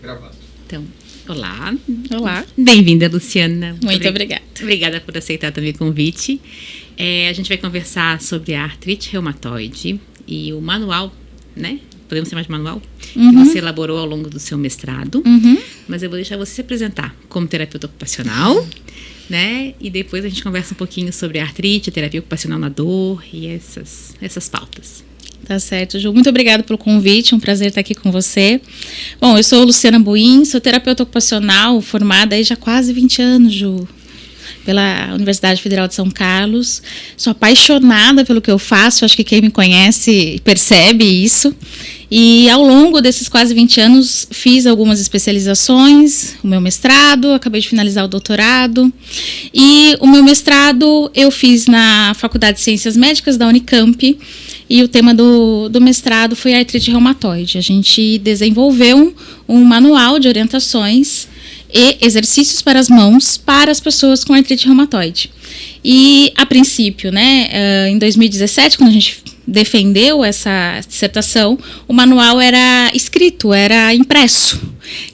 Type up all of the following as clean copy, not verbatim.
Gravado. Então, olá. Olá. Bem-vinda, Luciana. Muito obrigada. Obrigada por aceitar também o convite. A gente vai conversar sobre a artrite reumatoide e o manual, né? Podemos chamar de manual? Que você elaborou ao longo do seu mestrado. Mas eu vou deixar você se apresentar como terapeuta ocupacional, né? E depois a gente conversa um pouquinho sobre a artrite, a terapia ocupacional na dor e essas pautas. Tá certo, Ju. Muito obrigada pelo convite, um prazer estar aqui com você. Bom, eu sou Luciana Buin, sou terapeuta ocupacional, formada aí já há quase 20 anos, Ju, pela Universidade Federal de São Carlos. Sou apaixonada pelo que eu faço, acho que quem me conhece percebe isso. E ao longo desses quase 20 anos fiz algumas especializações, o meu mestrado, acabei de finalizar o doutorado. E o meu mestrado eu fiz na Faculdade de Ciências Médicas da Unicamp. E o tema do mestrado foi a artrite reumatoide. A gente desenvolveu um manual de orientações e exercícios para as mãos para as pessoas com artrite reumatoide. E, a princípio, né, em 2017, quando a gente defendeu essa dissertação, o manual era escrito, era impresso.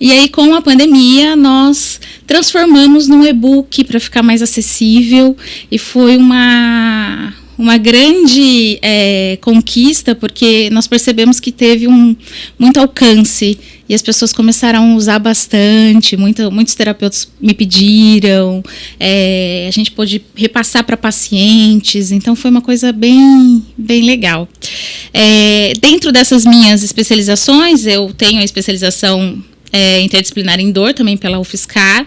E aí, com a pandemia, nós transformamos num e-book para ficar mais acessível e foi uma grande conquista, porque nós percebemos que teve muito alcance e as pessoas começaram a usar bastante, muitos terapeutas me pediram, a gente pôde repassar para pacientes, então foi uma coisa bem, bem legal. Dentro dessas minhas especializações, eu tenho a especialização interdisciplinar em dor, também pela UFSCar,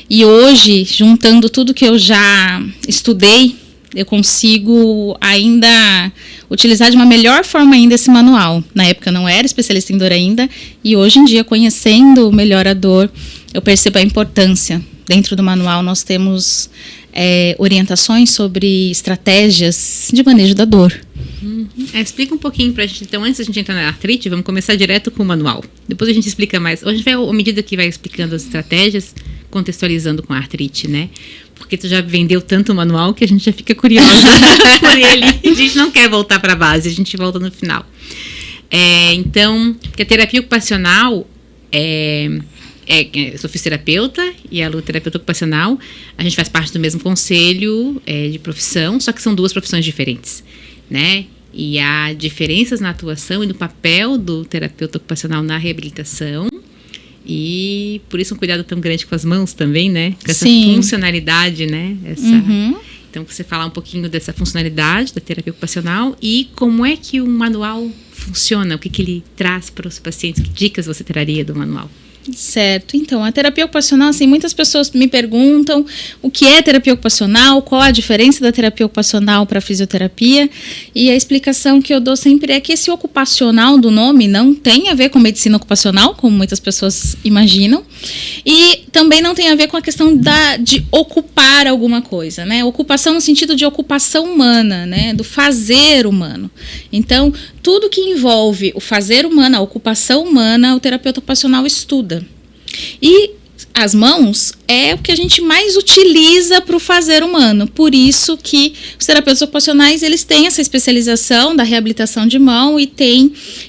e hoje, juntando tudo que eu já estudei, eu consigo ainda utilizar de uma melhor forma ainda esse manual. Na época eu não era especialista em dor ainda, e hoje em dia, conhecendo melhor a dor, eu percebo a importância. Dentro do manual nós temos orientações sobre estratégias de manejo da dor. Explica um pouquinho pra gente, então, antes da gente entrar na artrite, vamos começar direto com o manual. Depois a gente explica mais. Hoje a gente vai, à medida que vai explicando as estratégias, contextualizando com a artrite, né? Porque tu já vendeu tanto o manual que a gente já fica curiosa por ele. A gente não quer voltar para a base, a gente volta no final. Então, porque a terapia ocupacional eu sou fisioterapeuta e a Lu é terapeuta ocupacional. A gente faz parte do mesmo conselho de profissão, só que são duas profissões diferentes, né? E há diferenças na atuação e no papel do terapeuta ocupacional na reabilitação. E por isso um cuidado tão grande com as mãos também, né? Com essa funcionalidade, né? Então, você falar um pouquinho dessa funcionalidade da terapia ocupacional e como é que o manual funciona, o que ele traz para os pacientes, que dicas você traria do manual? Certo, então a terapia ocupacional, assim, muitas pessoas me perguntam o que é terapia ocupacional, qual a diferença da terapia ocupacional para a fisioterapia, e a explicação que eu dou sempre é que esse ocupacional do nome não tem a ver com medicina ocupacional, como muitas pessoas imaginam, e também não tem a ver com a questão de ocupar alguma coisa, né? Ocupação no sentido de ocupação humana, né? Do fazer humano. Então, tudo que envolve o fazer humano, a ocupação humana, o terapeuta ocupacional estuda. E as mãos é o que a gente mais utiliza para o fazer humano. Por isso que os terapeutas ocupacionais, eles têm essa especialização da reabilitação de mão e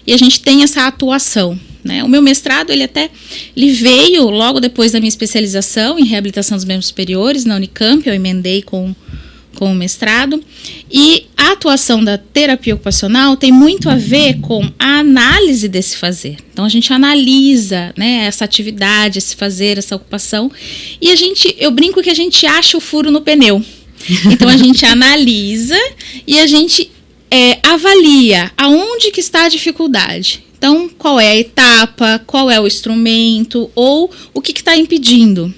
a gente tem essa atuação, né? O meu mestrado, ele veio logo depois da minha especialização em reabilitação dos membros superiores na Unicamp. Eu emendei com o mestrado, e a atuação da terapia ocupacional tem muito a ver com a análise desse fazer. Então, a gente analisa, né, essa atividade, esse fazer, essa ocupação, e eu brinco que a gente acha o furo no pneu. Então, a gente analisa e a gente avalia aonde que está a dificuldade. Então, qual é a etapa, qual é o instrumento, ou o que está impedindo.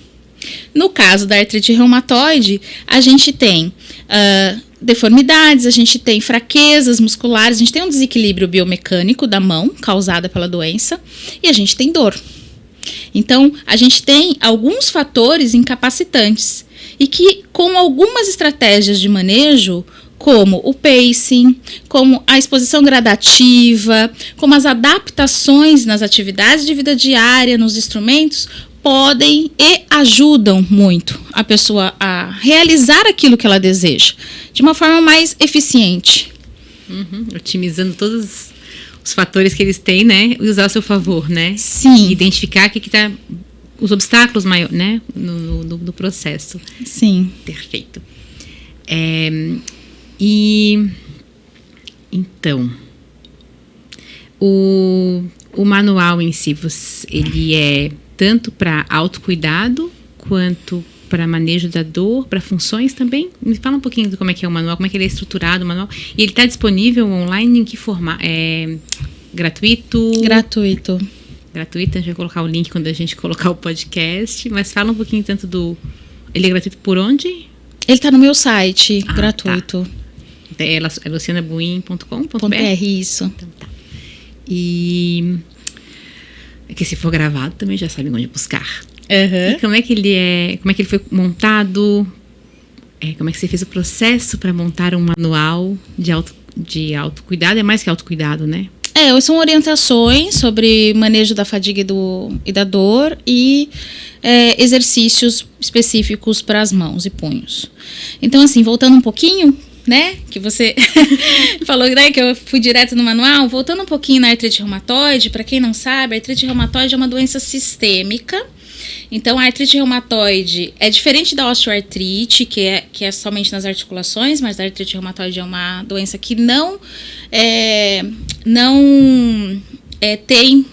No caso da artrite reumatoide, a gente tem deformidades, a gente tem fraquezas musculares, a gente tem um desequilíbrio biomecânico da mão causada pela doença e a gente tem dor. Então, a gente tem alguns fatores incapacitantes e que, com algumas estratégias de manejo, como o pacing, como a exposição gradativa, como as adaptações nas atividades de vida diária, nos instrumentos, podem e ajudam muito a pessoa a realizar aquilo que ela deseja de uma forma mais eficiente. Otimizando todos os fatores que eles têm, né? E usar a seu favor, né? Sim. E identificar o que está... Os obstáculos maiores, né? No processo. Sim. Perfeito. Então, o manual em si, ele é tanto para autocuidado quanto para manejo da dor, para funções também? Me fala um pouquinho de como é que é o manual, como é que ele é estruturado, o manual. E ele está disponível online em que formato? É gratuito? Gratuito. Gratuito, a gente vai colocar o link quando a gente colocar o podcast, mas fala um pouquinho tanto do... Ele é gratuito por onde? Ele está no meu site, gratuito. Tá. É lucianabuin.com.br? Isso. Então, tá. E... É que se for gravado também já sabe onde buscar. Uhum. E como é que ele é... Como é que ele foi montado? Como é que você fez o processo para montar um manual de autocuidado? É mais que autocuidado, né? São orientações sobre manejo da fadiga e da dor e exercícios específicos para as mãos e punhos. Então, assim, voltando um pouquinho, né, que você falou, né, que eu fui direto no manual, voltando um pouquinho na artrite reumatoide, para quem não sabe, a artrite reumatoide é uma doença sistêmica. Então, a artrite reumatoide é diferente da osteoartrite, que é somente nas articulações, mas a artrite reumatoide é uma doença que não tem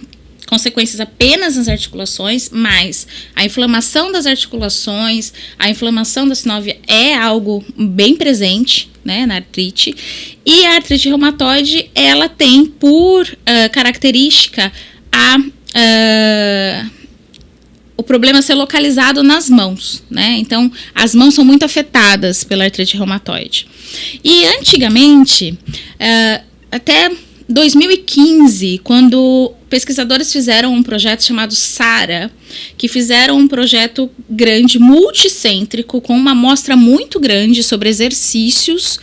consequências apenas nas articulações, mas a inflamação das articulações, a inflamação da sinovia é algo bem presente, né, na artrite. E a artrite reumatoide, ela tem por característica o problema ser localizado nas mãos, né? Então, as mãos são muito afetadas pela artrite reumatoide. E antigamente, até 2015, quando pesquisadores fizeram um projeto chamado SARA, que fizeram um projeto grande, multicêntrico, com uma amostra muito grande sobre exercícios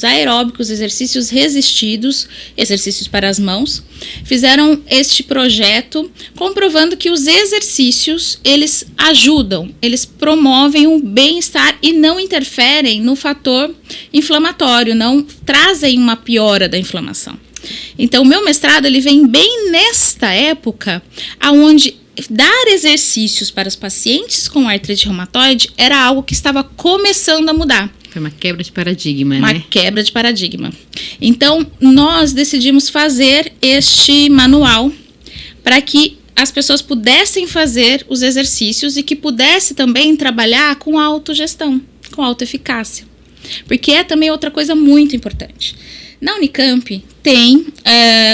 aeróbicos, exercícios resistidos, exercícios para as mãos. Fizeram este projeto comprovando que os exercícios, eles ajudam, eles promovem o bem-estar e não interferem no fator inflamatório, não trazem uma piora da inflamação. Então, o meu mestrado, ele vem bem nesta época, onde dar exercícios para os pacientes com artrite reumatoide era algo que estava começando a mudar. Foi uma quebra de paradigma, Uma quebra de paradigma. Então, nós decidimos fazer este manual para que as pessoas pudessem fazer os exercícios e que pudesse também trabalhar com a autogestão, com a autoeficácia. Porque é também outra coisa muito importante. Na Unicamp tem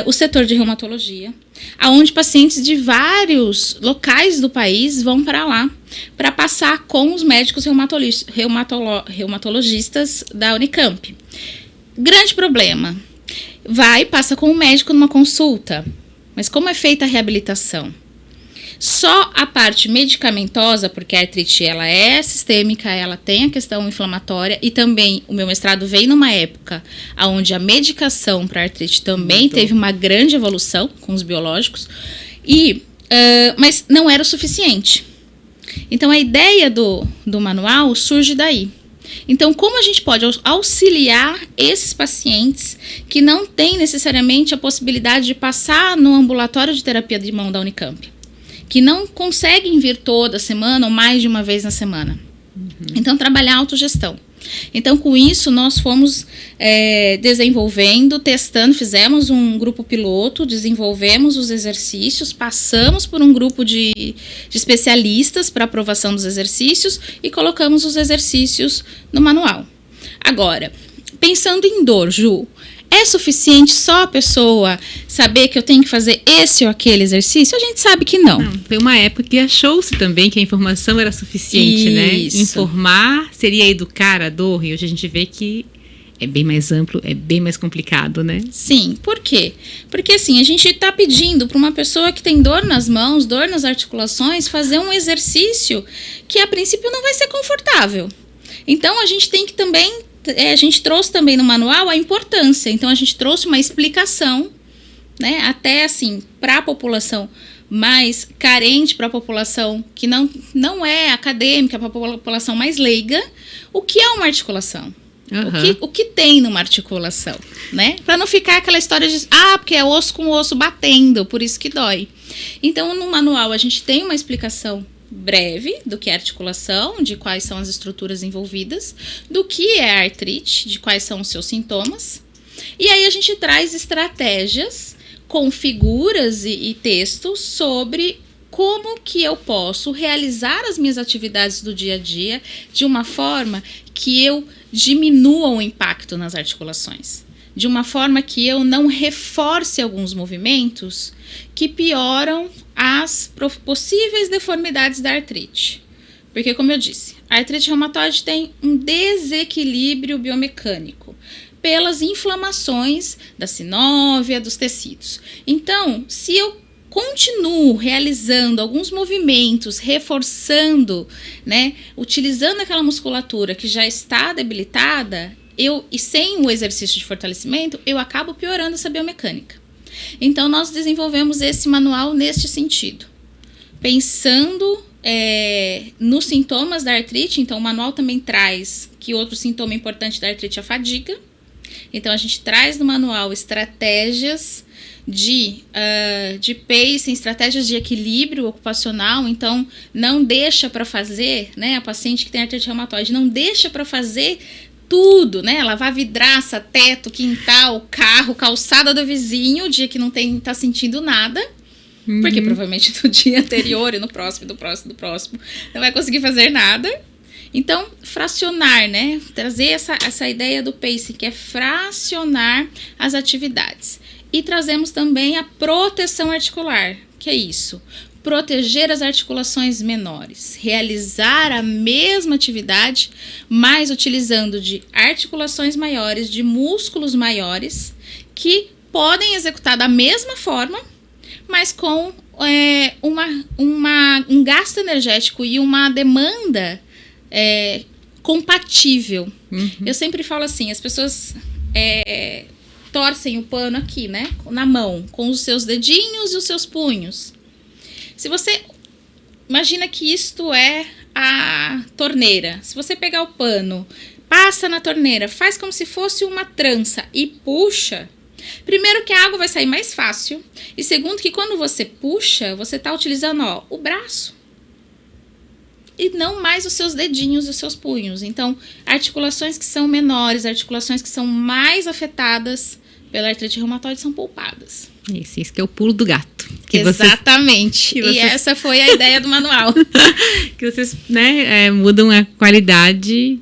o setor de reumatologia, onde pacientes de vários locais do país vão para lá para passar com os médicos reumatologistas da Unicamp. Grande problema, passa com o médico numa consulta, mas como é feita a reabilitação? Só a parte medicamentosa, porque a artrite ela é sistêmica, ela tem a questão inflamatória e também o meu mestrado veio numa época onde a medicação para artrite também teve uma grande evolução com os biológicos, mas não era o suficiente. Então a ideia do manual surge daí. Então, como a gente pode auxiliar esses pacientes que não têm necessariamente a possibilidade de passar no ambulatório de terapia de mão da Unicamp? Que não conseguem vir toda semana ou mais de uma vez na semana. Então, trabalhar a autogestão. Então, com isso, nós fomos desenvolvendo, testando, fizemos um grupo piloto, desenvolvemos os exercícios, passamos por um grupo de especialistas para aprovação dos exercícios e colocamos os exercícios no manual. Agora, pensando em dor, Ju, é suficiente só a pessoa saber que eu tenho que fazer esse ou aquele exercício? A gente sabe que não. Foi uma época que achou-se também que a informação era suficiente, Isso. né? Informar seria educar a dor, e hoje a gente vê que é bem mais amplo, é bem mais complicado, né? Sim, por quê? Porque assim, a gente está pedindo para uma pessoa que tem dor nas mãos, dor nas articulações, fazer um exercício que a princípio não vai ser confortável. Então a gente tem que também... a gente trouxe também no manual a importância, então a gente trouxe uma explicação, né, até assim, para a população mais carente, para a população que não é acadêmica, para a população mais leiga, o que é uma articulação, O que tem numa articulação, né? Para não ficar aquela história de, porque é osso com osso batendo, por isso que dói. Então, no manual, a gente tem uma explicação breve do que é articulação, de quais são as estruturas envolvidas, do que é artrite, de quais são os seus sintomas. E aí a gente traz estratégias com figuras e textos sobre como que eu posso realizar as minhas atividades do dia a dia de uma forma que eu diminua o impacto nas articulações, de uma forma que eu não reforce alguns movimentos que pioram as possíveis deformidades da artrite. Porque, como eu disse, a artrite reumatoide tem um desequilíbrio biomecânico pelas inflamações da sinóvia, dos tecidos. Então, se eu continuo realizando alguns movimentos, reforçando, né, utilizando aquela musculatura que já está debilitada, e sem o exercício de fortalecimento, eu acabo piorando essa biomecânica. Então, nós desenvolvemos esse manual neste sentido, pensando nos sintomas da artrite. Então, o manual também traz que outro sintoma importante da artrite é a fadiga. Então, a gente traz no manual estratégias de pacing, estratégias de equilíbrio ocupacional. Então, não deixa para fazer, né, a paciente que tem artrite reumatoide, não deixa para fazer tudo, né, lavar vidraça, teto, quintal, carro, calçada do vizinho, o dia que não tá sentindo nada, porque provavelmente no dia anterior e no próximo, do próximo, não vai conseguir fazer nada. Então, fracionar, né, trazer essa ideia do pacing, que é fracionar as atividades. E trazemos também a proteção articular, que é isso, proteger as articulações menores, realizar a mesma atividade, mas utilizando de articulações maiores, de músculos maiores, que podem executar da mesma forma, mas com um gasto energético e uma demanda compatível. Eu sempre falo assim, as pessoas torcem o pano aqui, né, na mão, com os seus dedinhos e os seus punhos. Se você imagina que isto é a torneira, se você pegar o pano, passa na torneira, faz como se fosse uma trança e puxa, primeiro que a água vai sair mais fácil, e segundo que quando você puxa, você está utilizando o braço e não mais os seus dedinhos e os seus punhos. Então, articulações que são menores, articulações que são mais afetadas pela artrite reumatoide são poupadas. Isso que é o pulo do gato. Exatamente. E essa foi a ideia do manual. Que vocês, né, mudam a qualidade,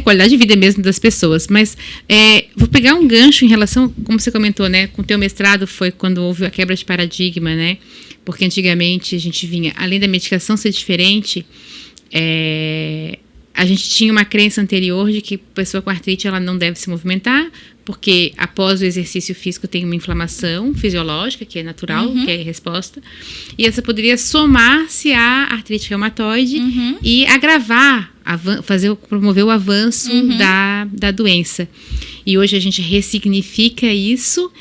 qualidade de vida mesmo das pessoas. Mas vou pegar um gancho em relação, como você comentou, né, com o teu mestrado foi quando houve a quebra de paradigma, né? Porque antigamente a gente vinha, além da medicação ser diferente, a gente tinha uma crença anterior de que a pessoa com artrite ela não deve se movimentar, porque após o exercício físico tem uma inflamação fisiológica, que é natural, que é a resposta, e essa poderia somar-se à artrite reumatoide e agravar, promover o avanço da doença. E hoje a gente ressignifica isso,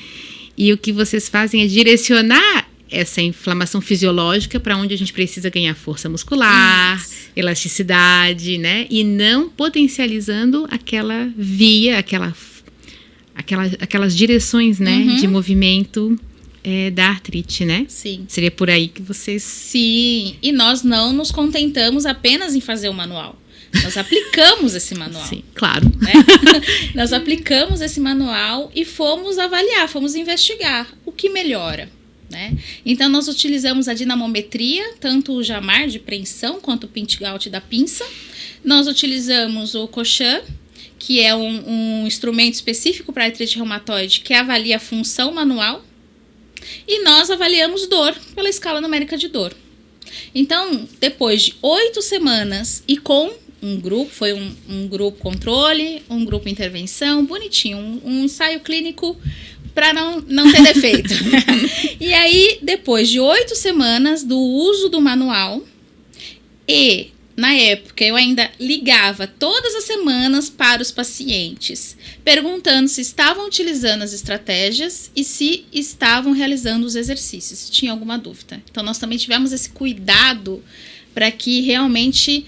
e o que vocês fazem é direcionar essa inflamação fisiológica para onde a gente precisa ganhar força muscular, elasticidade, né? E não potencializando aquela via, aquelas direções, né, de movimento da artrite, né? Sim. Seria por aí que vocês... Sim, e nós não nos contentamos apenas em fazer o manual. Nós aplicamos esse manual. Sim, claro. Né? Nós aplicamos esse manual e fomos avaliar, fomos investigar o que melhora. Né? Então, nós utilizamos a dinamometria, tanto o Jamar de preensão quanto o Pint-Gaut da pinça. Nós utilizamos o Cochin, que é um instrumento específico para artrite reumatoide, que avalia a função manual. E nós avaliamos dor pela escala numérica de dor. Então, depois de 8 semanas e com um grupo, foi um grupo controle, um grupo intervenção, bonitinho, um ensaio clínico para não ter defeito. E aí, depois de 8 semanas do uso do manual, e na época eu ainda ligava todas as semanas para os pacientes, perguntando se estavam utilizando as estratégias e se estavam realizando os exercícios, se tinha alguma dúvida. Então, nós também tivemos esse cuidado para que realmente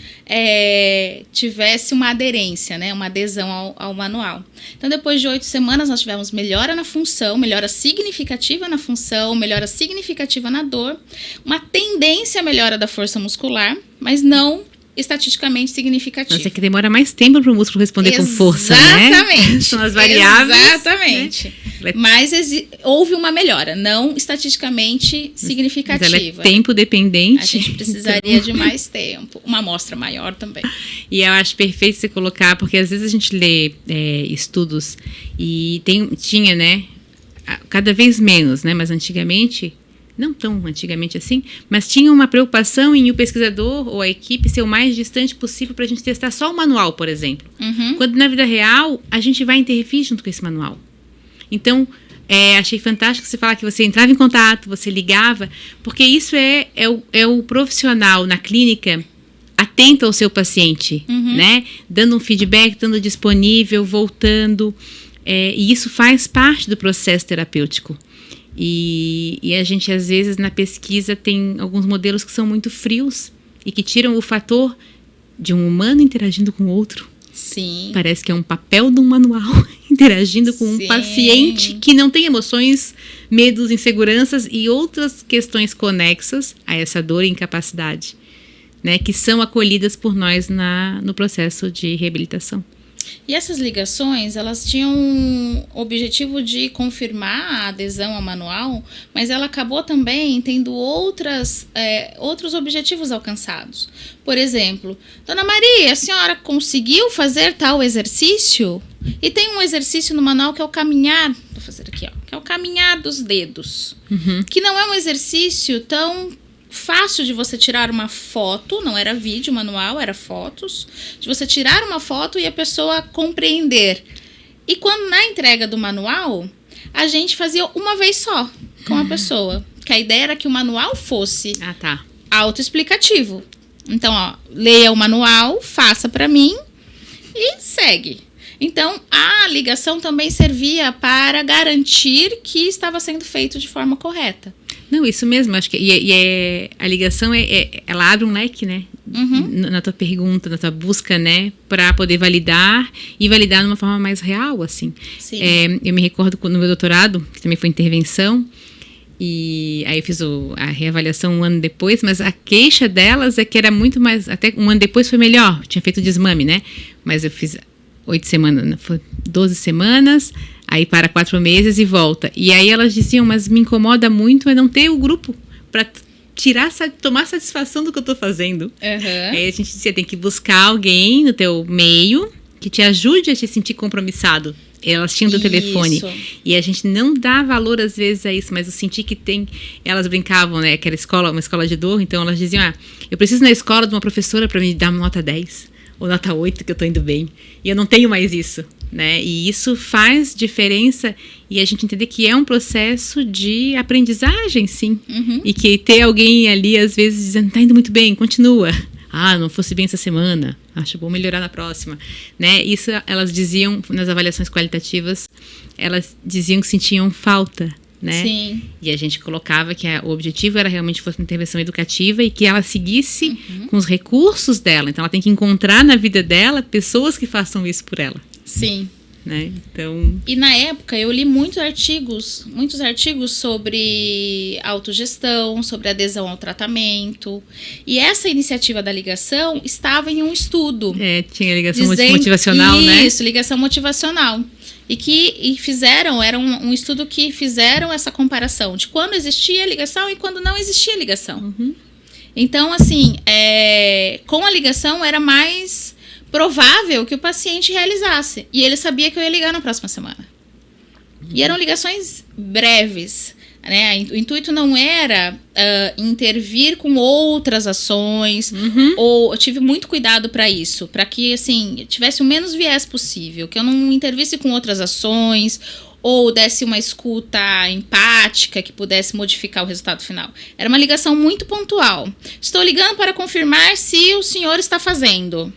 tivesse uma aderência, né, uma adesão ao manual. Então, depois de 8 semanas, nós tivemos melhora na função, melhora significativa na função, melhora significativa na dor, uma tendência à melhora da força muscular, mas não estatisticamente significativa. Mas é que demora mais tempo para o músculo responder com força, né? Exatamente. São as variáveis. Exatamente. Né? Mas houve uma melhora, não estatisticamente significativa. Mas ela é tempo dependente. A gente precisaria de mais tempo. Uma amostra maior também. E eu acho perfeito você colocar, porque às vezes a gente lê estudos e tinha, né? Cada vez menos, né? Mas antigamente... Não tão antigamente assim, mas tinha uma preocupação em o pesquisador ou a equipe ser o mais distante possível para a gente testar só o manual, por exemplo. Uhum. Quando na vida real, a gente vai intervir junto com esse manual. Então, achei fantástico você falar que você entrava em contato, você ligava, porque isso é o profissional na clínica atento ao seu paciente, né? Dando um feedback, estando disponível, voltando. E isso faz parte do processo terapêutico. E a gente, às vezes, na pesquisa, tem alguns modelos que são muito frios e que tiram o fator de um humano interagindo com outro. Sim. Parece que é um papel de um manual interagindo com um paciente que não tem emoções, medos, inseguranças e outras questões conexas a essa dor e incapacidade, né, que são acolhidas por nós no processo de reabilitação. E essas ligações, elas tinham o objetivo de confirmar a adesão ao manual, mas ela acabou também tendo outros objetivos alcançados. Por exemplo, Dona Maria, a senhora conseguiu fazer tal exercício? E tem um exercício no manual que é o caminhar, vou fazer aqui, ó, que é o caminhar dos dedos, que não é um exercício tão fácil de você tirar uma foto, não era vídeo manual, era fotos, de você tirar uma foto e a pessoa compreender. E quando na entrega do manual, a gente fazia uma vez só com a pessoa, que a ideia era que o manual fosse autoexplicativo. Então, ó, leia o manual, faça para mim e segue. Então, a ligação também servia para garantir que estava sendo feito de forma correta. Não, isso mesmo, acho que a ligação ela abre um leque, né? Na tua pergunta, na tua busca, né? Para poder validar e validar de uma forma mais real, assim. Sim. Eu me recordo no meu doutorado, que também foi intervenção, e aí eu fiz a reavaliação um ano depois, mas a queixa delas é que era muito mais, até um ano depois foi melhor, tinha feito o desmame, né? Mas eu fiz 8 semanas, foi 12 semanas, aí para 4 meses e volta. E aí elas diziam, mas me incomoda muito não ter o grupo para tomar satisfação do que eu estou fazendo. Aí a gente dizia, tem que buscar alguém no teu meio que te ajude a te sentir compromissado. Elas tinham do telefone. E a gente não dá valor às vezes a isso, mas eu senti que tem... Elas brincavam, né? Que era uma escola de dor, então elas diziam, eu preciso na escola de uma professora para me dar uma nota 10 ou nota 8 que eu estou indo bem. E eu não tenho mais isso, né? E isso faz diferença e a gente entender que é um processo de aprendizagem, sim. E que ter alguém ali, às vezes, dizendo, tá indo muito bem, continua. Não fosse bem essa semana, acho bom melhorar na próxima, né? Isso elas diziam nas avaliações qualitativas, elas diziam que sentiam falta, né? Sim. E a gente colocava que o objetivo era realmente fosse uma intervenção educativa e que ela seguisse com os recursos dela. Então ela tem que encontrar na vida dela pessoas que façam isso por ela. Sim. Né? Então... E na época eu li muitos artigos sobre autogestão, sobre adesão ao tratamento. E essa iniciativa da ligação estava em um estudo. Tinha ligação motivacional, né? Isso, ligação motivacional. E fizeram, era um estudo que fizeram essa comparação de quando existia ligação e quando não existia ligação. Então, assim, com a ligação era mais provável que o paciente realizasse. E ele sabia que eu ia ligar na próxima semana. E eram ligações breves, né? O intuito não era intervir com outras ações, ou eu tive muito cuidado para isso, para que, assim, tivesse o menos viés possível, que eu não intervisse com outras ações, ou desse uma escuta empática que pudesse modificar o resultado final. Era uma ligação muito pontual. Estou ligando para confirmar se o senhor está fazendo.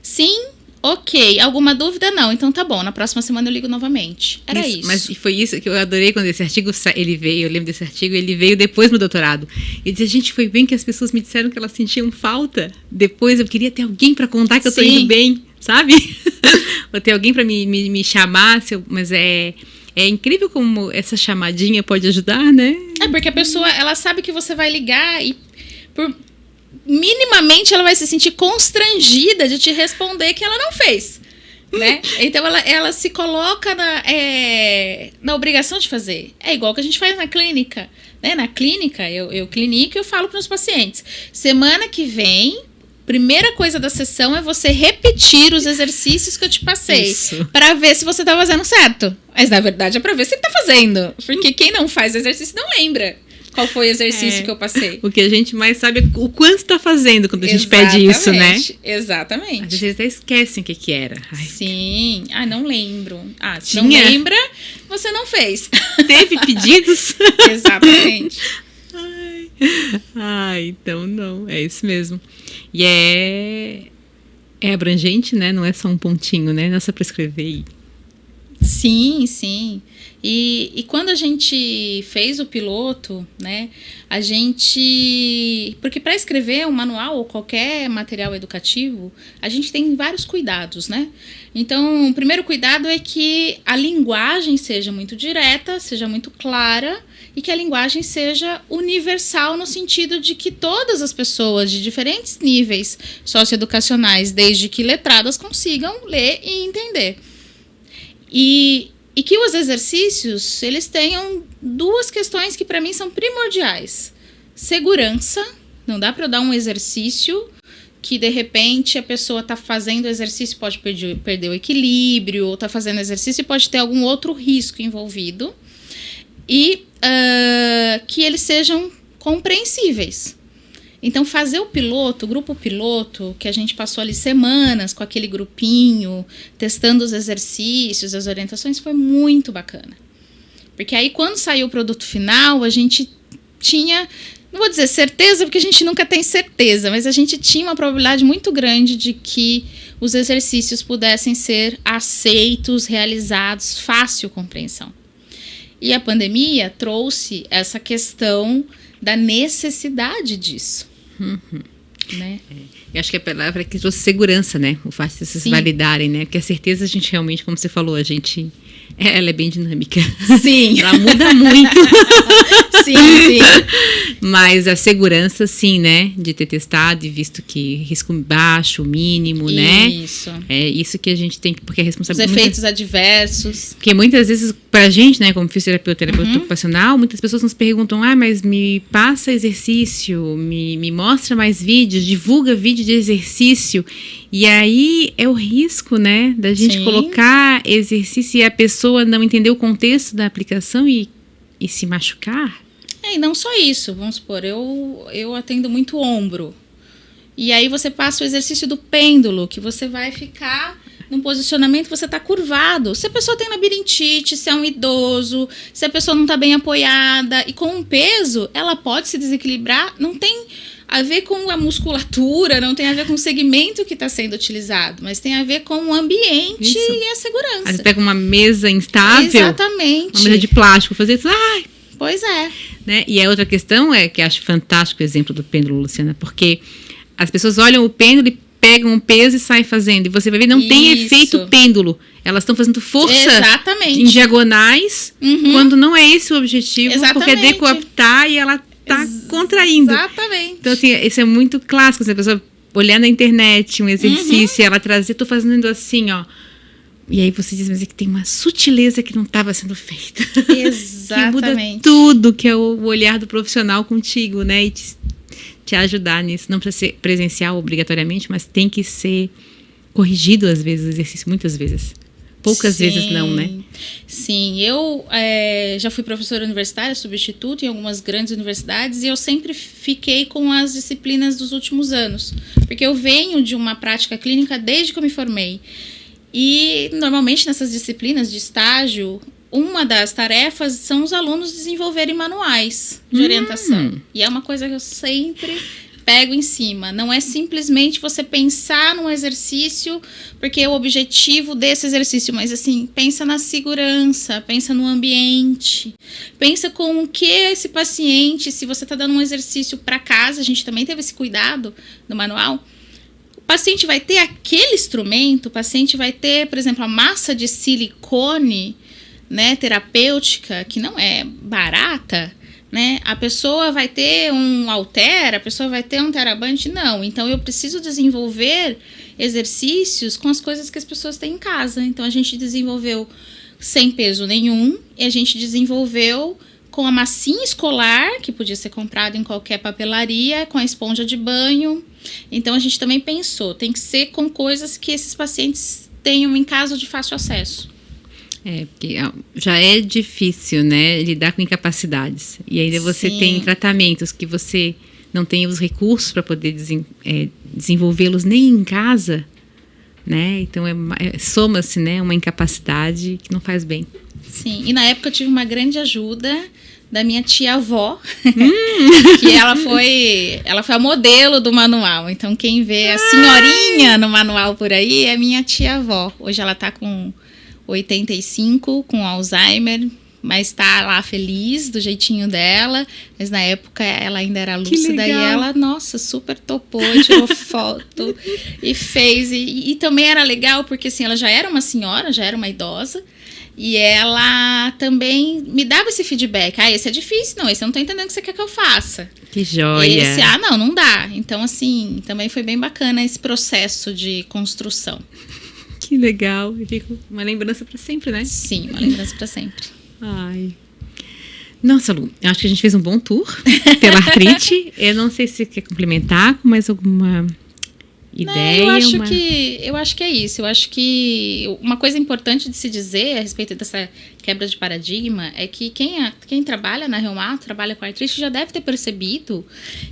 Sim Ok, alguma dúvida? Não, então tá bom, na próxima semana eu ligo novamente. Era isso. Mas foi isso que eu adorei quando esse artigo ele veio, eu lembro desse artigo, ele veio depois do meu doutorado. E disse, gente, foi bem que as pessoas me disseram que elas sentiam falta. Depois eu queria ter alguém para contar que eu tô indo bem, sabe? Ou ter alguém para me chamar, mas é incrível como essa chamadinha pode ajudar, né? É porque a pessoa, ela sabe que você vai ligar e minimamente ela vai se sentir constrangida de te responder que ela não fez, né? Então ela se coloca na obrigação de fazer. É igual que a gente faz na clínica, né? Na clínica, eu clinico e eu falo para os pacientes, semana que vem, primeira coisa da sessão é você repetir os exercícios que eu te passei, para ver se você tá fazendo certo. Mas na verdade é para ver se você tá fazendo, porque quem não faz exercício não lembra qual foi o exercício que eu passei. O que a gente mais sabe é o quanto tá fazendo quando a gente pede isso, né? Exatamente. Às vezes até esquecem o que era. Ai. Sim. Não lembro. Se não lembra, você não fez. Teve pedidos? Exatamente. Então não. É isso mesmo. E é abrangente, né? Não é só um pontinho, né? Não é só para escrever. Sim, sim. E quando a gente fez o piloto, né, a gente... Porque para escrever um manual ou qualquer material educativo, a gente tem vários cuidados, né? Então, o primeiro cuidado é que a linguagem seja muito direta, seja muito clara e que a linguagem seja universal no sentido de que todas as pessoas de diferentes níveis socioeducacionais, desde que letradas, consigam ler e entender. E que os exercícios, eles tenham duas questões que para mim são primordiais. Segurança, não dá para eu dar um exercício que de repente a pessoa está fazendo o exercício e pode perder o equilíbrio, ou está fazendo exercício e pode ter algum outro risco envolvido. E que eles sejam compreensíveis. Então, fazer o grupo piloto, que a gente passou ali semanas com aquele grupinho, testando os exercícios, as orientações, foi muito bacana. Porque aí, quando saiu o produto final, a gente tinha, não vou dizer certeza, porque a gente nunca tem certeza, mas a gente tinha uma probabilidade muito grande de que os exercícios pudessem ser aceitos, realizados, fácil compreensão. E a pandemia trouxe essa questão da necessidade disso. Né? Eu acho que a palavra que trouxe segurança, né? O fato de vocês validarem, né? Porque a certeza a gente realmente, como você falou, ela é bem dinâmica. Sim. Ela muda muito. Sim, sim. Mas a segurança, sim, né? De ter testado e visto que risco baixo, mínimo, né? Isso. É isso que a gente tem, porque a responsabilidade... Os efeitos adversos. Porque muitas vezes, pra gente, né, como fisioterapeuta ocupacional, muitas pessoas nos perguntam, mas me passa exercício, me mostra mais vídeos, divulga vídeo de exercício. E aí é o risco, né, da gente colocar exercício e a pessoa não entender o contexto da aplicação e se machucar. E não só isso, vamos supor, eu atendo muito ombro. E aí você passa o exercício do pêndulo, que você vai ficar num posicionamento, você está curvado. Se a pessoa tem labirintite, se é um idoso, se a pessoa não está bem apoiada, e com o peso, ela pode se desequilibrar, não tem a ver com a musculatura, não tem a ver com o segmento que está sendo utilizado, mas tem a ver com o ambiente e a segurança. Aí você pega uma mesa instável, exatamente, uma mesa de plástico, fazer isso, pois é. Né? E a outra questão é que eu acho fantástico o exemplo do pêndulo, Luciana, porque as pessoas olham o pêndulo e pegam um peso e saem fazendo, e você vai ver, não tem efeito pêndulo. Elas estão fazendo força em diagonais, quando não é esse o objetivo, porque é decoaptar e ela está contraindo. Exatamente. Então, assim, isso é muito clássico. Se a pessoa olhar na internet um exercício e ela trazer, tô fazendo assim, ó. E aí você diz, mas é que tem uma sutileza que não estava sendo feita. Exatamente. Que muda tudo, que é o olhar do profissional contigo, né? E te ajudar nisso. Não precisa ser presencial obrigatoriamente, mas tem que ser corrigido às vezes o exercício, muitas vezes. Poucas vezes não, né? Sim, eu já fui professora universitária, substituto em algumas grandes universidades, e eu sempre fiquei com as disciplinas dos últimos anos, porque eu venho de uma prática clínica desde que eu me formei. E normalmente nessas disciplinas de estágio, uma das tarefas são os alunos desenvolverem manuais de orientação. E é uma coisa que eu sempre pego em cima. Não é simplesmente você pensar num exercício, porque é o objetivo desse exercício, mas assim, pensa na segurança, pensa no ambiente, pensa com o que esse paciente, se você está dando um exercício para casa, a gente também teve esse cuidado no manual. O paciente vai ter aquele instrumento, o paciente vai ter, por exemplo, a massa de silicone, né, terapêutica, que não é barata, né? A pessoa vai ter um halter, a pessoa vai ter um TheraBand, não. Então, eu preciso desenvolver exercícios com as coisas que as pessoas têm em casa. Então, a gente desenvolveu sem peso nenhum e a gente desenvolveu com a massinha escolar, que podia ser comprada em qualquer papelaria, com a esponja de banho. Então, a gente também pensou, tem que ser com coisas que esses pacientes tenham em casa de fácil acesso. Porque já é difícil, né, lidar com incapacidades. E ainda você Sim. tem tratamentos que você não tem os recursos para poder desenvolvê-los nem em casa, né? Então, soma-se, né, uma incapacidade que não faz bem. Sim, e na época eu tive uma grande ajuda da minha tia-avó, que ela foi a modelo do manual. Então, quem vê a senhorinha no manual por aí é minha tia-avó. Hoje ela está com 85, com Alzheimer, mas está lá feliz do jeitinho dela. Mas na época ela ainda era lúcida e ela, nossa, super topou, tirou foto e fez. E também era legal porque assim, ela já era uma senhora, já era uma idosa. E ela também me dava esse feedback. Esse é difícil, não, esse eu não tô entendendo o que você quer que eu faça. Que joia! Esse, não dá. Então, assim, também foi bem bacana esse processo de construção. Que legal. Fica uma lembrança para sempre, né? Sim, uma lembrança para sempre. Ai. Nossa, Lu, eu acho que a gente fez um bom tour pela artrite. Eu não sei se você quer complementar com mais alguma ideia. Eu acho que é isso. Eu acho que uma coisa importante de se dizer a respeito dessa quebra de paradigma é que quem trabalha na reumato, trabalha com artrite, já deve ter percebido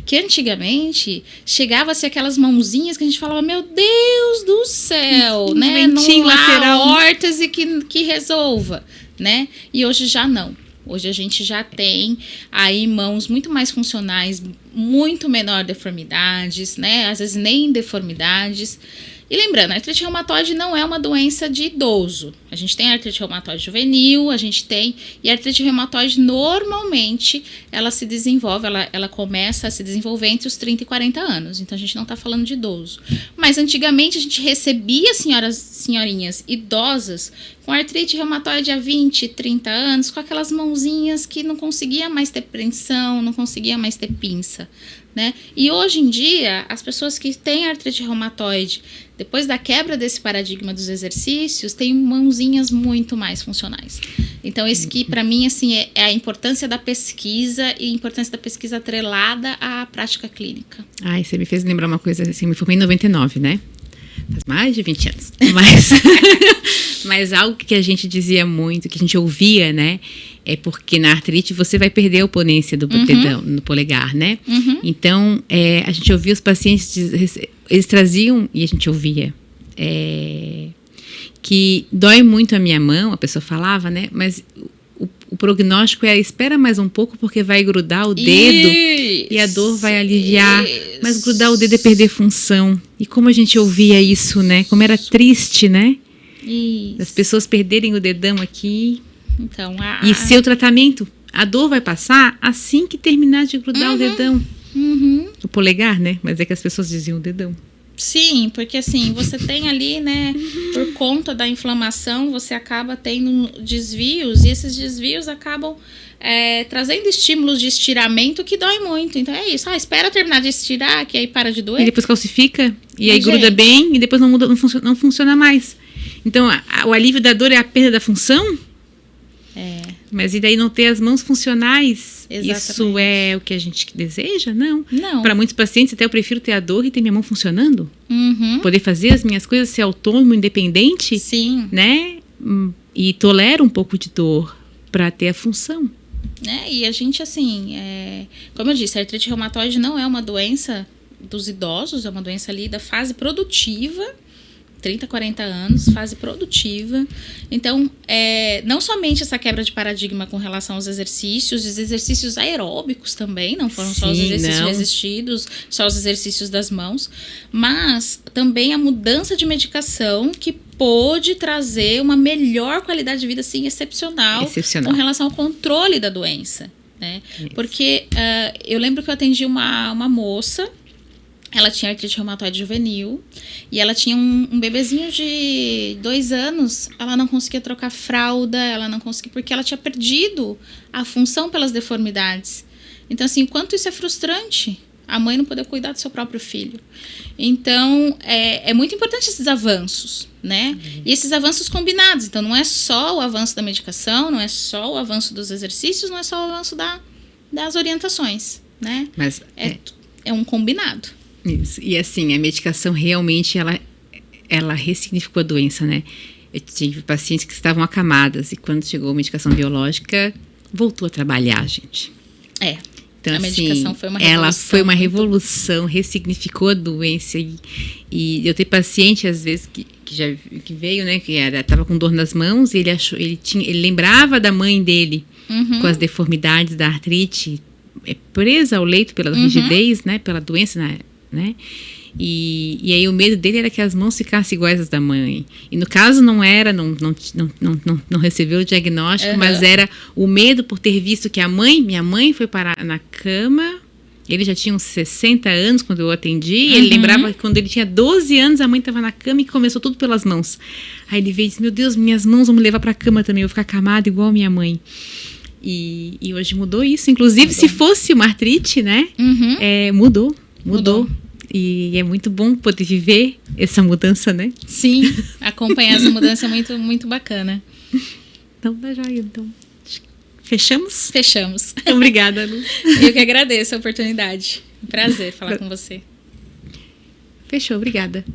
que antigamente chegava-se aquelas mãozinhas que a gente falava, meu Deus do céu, né? Não há órtese que resolva, né? E hoje já não. Hoje a gente já tem aí mãos muito mais funcionais, muito menor deformidades, né? Às vezes nem deformidades. E lembrando, a artrite reumatoide não é uma doença de idoso. A gente tem a artrite reumatoide juvenil, e a artrite reumatoide normalmente ela se desenvolve, ela começa a se desenvolver entre os 30 e 40 anos. Então a gente não está falando de idoso. Mas antigamente a gente recebia senhorinhas idosas com artrite reumatoide há 20, 30 anos, com aquelas mãozinhas que não conseguia mais ter preensão, não conseguia mais ter pinça, né? E hoje em dia, as pessoas que têm artrite reumatoide, depois da quebra desse paradigma dos exercícios, têm mãozinhas muito mais funcionais. Então, esse que, para mim, assim, é a importância da pesquisa e a importância da pesquisa atrelada à prática clínica. Ai, você me fez lembrar uma coisa, assim, eu me formei em 99, né? Faz mais de 20 anos. Mas algo que a gente dizia muito, que a gente ouvia, né? É porque na artrite você vai perder a oponência do dedão, no polegar, né? Uhum. Então, a gente ouvia os pacientes, eles traziam, e a gente ouvia, que dói muito a minha mão, a pessoa falava, né? Mas o prognóstico é espera mais um pouco porque vai grudar o dedo e a dor vai aliviar. Mas grudar o dedo é perder função. E como a gente ouvia isso, né? Como era triste, né? Isso. As pessoas perderem o dedão aqui. Então, e seu tratamento, a dor vai passar assim que terminar de grudar o dedão. Uhum. O polegar, né? Mas é que as pessoas diziam o dedão. Sim, porque assim, você tem ali, né, por conta da inflamação, você acaba tendo desvios, e esses desvios acabam trazendo estímulos de estiramento que dói muito. Então é isso, espera terminar de estirar, que aí para de doer. E depois calcifica, e aí gruda bem, e depois não funciona mais. Então, o alívio da dor é a perda da função? Mas e daí não ter as mãos funcionais? Exatamente. Isso é o que a gente deseja? Não. Para muitos pacientes, até eu prefiro ter a dor e ter minha mão funcionando. Uhum. Poder fazer as minhas coisas, ser autônomo, independente. Sim. Né? E tolera um pouco de dor para ter a função. E a gente, assim, como eu disse, a artrite reumatoide não é uma doença dos idosos, é uma doença ali da fase produtiva, 30, 40 anos, fase produtiva. Então, não somente essa quebra de paradigma com relação aos exercícios, os exercícios aeróbicos também, não foram só os exercícios resistidos, só os exercícios das mãos, mas também a mudança de medicação que pôde trazer uma melhor qualidade de vida, assim, excepcional. Com relação ao controle da doença, né? Porque eu lembro que eu atendi uma moça. Ela tinha artrite reumatoide juvenil e ela tinha um bebezinho de 2 anos. Ela não conseguia trocar fralda, ela não conseguia, porque ela tinha perdido a função pelas deformidades. Então, assim, o quanto isso é frustrante, a mãe não poder cuidar do seu próprio filho. Então, é muito importante esses avanços, né? E esses avanços combinados. Então, não é só o avanço da medicação, não é só o avanço dos exercícios, não é só o avanço das orientações, né? Mas é um combinado. Isso. E assim, a medicação realmente, ela ressignificou a doença, né? Eu tive pacientes que estavam acamadas e quando chegou a medicação biológica, voltou a trabalhar, gente. Então, a medicação foi uma revolução. Ela foi uma revolução, ressignificou a doença. E eu tenho paciente, às vezes, que veio, né? Que estava com dor nas mãos e ele lembrava da mãe dele com as deformidades da artrite, presa ao leito pela rigidez, né? Pela doença, né? E aí o medo dele era que as mãos ficassem iguais às da mãe. E no caso não recebeu o diagnóstico, mas era o medo por ter visto que minha mãe foi parar na cama. Ele já tinha uns 60 anos quando eu atendi. E ele lembrava que quando ele tinha 12 anos, a mãe estava na cama e começou tudo pelas mãos. Aí ele veio e disse, meu Deus, minhas mãos vão me levar para a cama também, eu vou ficar acamada igual a minha mãe. E hoje mudou isso. Inclusive, se fosse uma artrite, né? Mudou. E é muito bom poder viver essa mudança, né? Sim, acompanhar essa mudança é muito, muito bacana. Então, tá joia. Então, fechamos? Fechamos. Obrigada, Lu. Eu que agradeço a oportunidade. Um prazer falar com você. Fechou, obrigada.